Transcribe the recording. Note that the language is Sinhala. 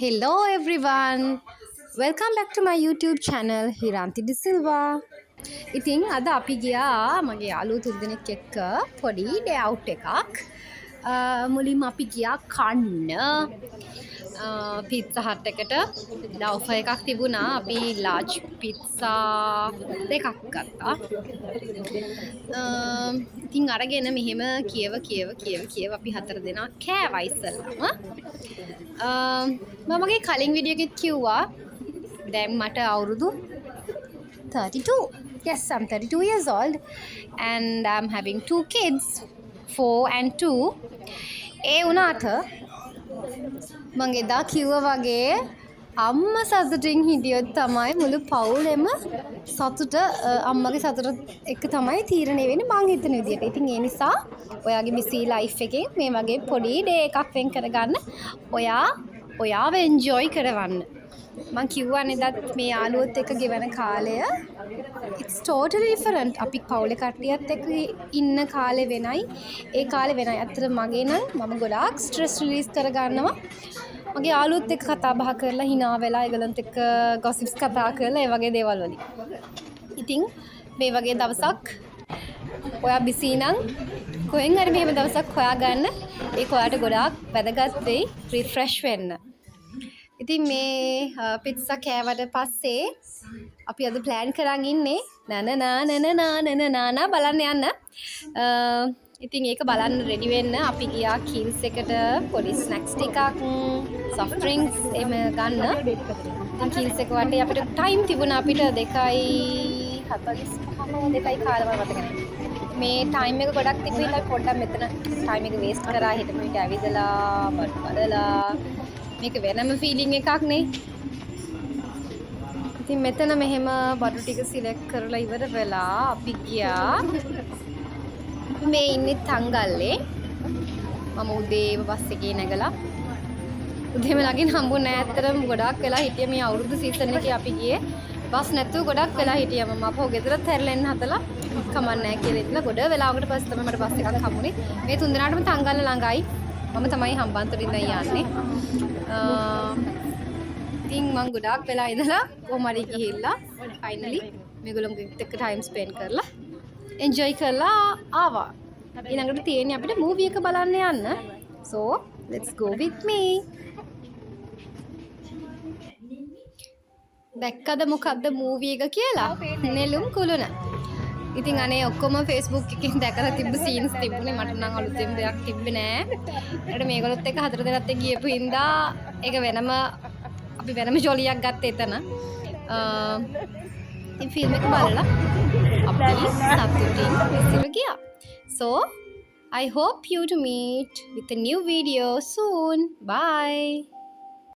Hello everyone. Welcome back to my YouTube channel Hiranti De Silva. ඉතින් අද අපි ගියා මගේ යාළුවෝ තුන්දෙනෙක් එක්ක පොඩි ඩේ අවුට් එකක්. මුලින්ම අපි ගියා කන්න පිට්සා හට් එකට. ඔෆර් එකක් තිබුණා. අපි ලාර්ජ් පිට්සා දෙකක් ගත්තා. ඉතින් අරගෙන මෙහෙම කියව අපි හතර දෙනා කෑවා ඉස්සෙල්ලාම. මම මගේ කලින් වීඩියෝ එකෙත් කිව්වා දැන් මට අවුරුදු 32. Yes, I'm 32 years old and I'm having 2 kids, 4 and 2. ඒ වුණාට මං එදා කිව්වා වගේ අම්මා සතුටින් හිටියොත් තමයි මුළු පවුලෙම සතුට අම්මගේ සතුට එක තමයි තීරණය වෙන්නේ මං හිතන විදියට. ඉතින් ඒ නිසා ඔයාගේ බිසි ලයිෆ් එකේ මේ වගේ පොඩි ඩේ එකක් වෙන් කරගන්න ඔයාව එන්ජොයි කරවන්න. මං කිව්වනේ දත් මේ යාළුවොත් එක්ක ගෙවන කාලය it's totally different. අපි පවුලේ කට්ටියත් එක්ක ඉන්න කාලේ වෙනයි ඒ කාලේ වෙනයි. අතර මගේ නම් මම ගොඩාක් ස්ට්‍රෙස් රිලීස් කරගන්නවා. මගේ යාළුවොත් එක්ක කතා බහ කරලා hina වෙලා ඒගොල්ලන්ත් එක්ක gossips කතා කරලා ඒ වගේ දේවල් වලින්. ඉතින් මේ වගේ දවසක් ඔයා බිසි නම් කොහෙන් හරි මෙහෙම දවසක් හොයාගන්න. ඒක ඔයාට ගොඩාක් වැදගත් වෙයි රිෆ්‍රෙෂ් වෙන්න. ඉතින් මේ පිට්සා කෑවට පස්සේ අපි අද ප්ලෑන් කරන් ඉන්නේ නන බලන්න යන්න. ඉතින් ඒක බලන්න රෙඩි වෙන්න අපි ගියා කීල්ස් එකට පොඩි ස්නැක්ස් ටිකක් සොෆ්ට් ඩ්‍රින්ක්ස් එම ගන්න. ඉතින් කීල්ස් එක වටේ අපිට ටයිම් තිබුණා අපිට 2:45 2:00 කාලවල මතක නැහැ. මේ ටයිම් එක ගොඩක් තිබුණා පොඩ්ඩක් මෙතන ටයිම් එක වේස්ට් කරා හිටපු විට ඇවිදලා බලලා මේක වෙනම ෆීලිං එකක් නේ. ඉතින් මෙතන මෙහෙම බඩු ටික සිලෙක්ට් කරලා ඉවර වෙලා අපි ගියා මේ ඉන්නේ තංගල්ලේ. මම උදේම බස් එකේ නැගලා උදේම ළඟින් හම්බුනේ නැහැ. ඇත්තටම ගොඩක් වෙලා හිටියේ මේ අවුරුදු සීසන් එකේ අපි ගියේ බස් නැතුව ගොඩක් වෙලා හිටියා. මම අපෝ ගෙදරත් හැරලා එන්න හදලා කමක් නැහැ කියලා ඉතලා ගොඩ වෙලාවකට පස්සේ තමයි මට බස් එකක් හම්බුනේ. මේ තුන් දෙනාටම තංගල්ල ළඟයි. මම තමයි හම්බන්තොටින් යන්නේ. ඉතින් මම ගොඩාක් වෙලා ඉඳලා කොහමරි ගිහිල්ලා ෆයිනලි මේගොල්ලෝත් එක්ක ටයිම් ස්පෙන්ඩ් කරලා එන්ජොයි කරලා ආවා. ඊළඟට තියෙන්නේ අපිට මූවි එක බලන්න යන්න. So let's go with me. දැක්කද මොකද්ද මූවි එක කියලා? නෙළුම් කුළුණ. ඉතින් අනේ ඔක්කොම Facebook එකෙන් දැකලා තිබ්බ සීන්ස් තිබුණේ මට නම් අලුතෙන් දෙයක් තිබ්බේ නෑ. ඒකට මේගොල්ලොත් එක්ක හතර දෙනාත් එක්ක ගියපු හින්දා ඒක වෙනම අපි වෙනම ජොලියක් ගත්තා එතන. ඉතින් ෆිල්ම් එක බලලා අපි සතුටින් ඉස්සර ගියා. So I hope you to meet with a new video soon. Bye.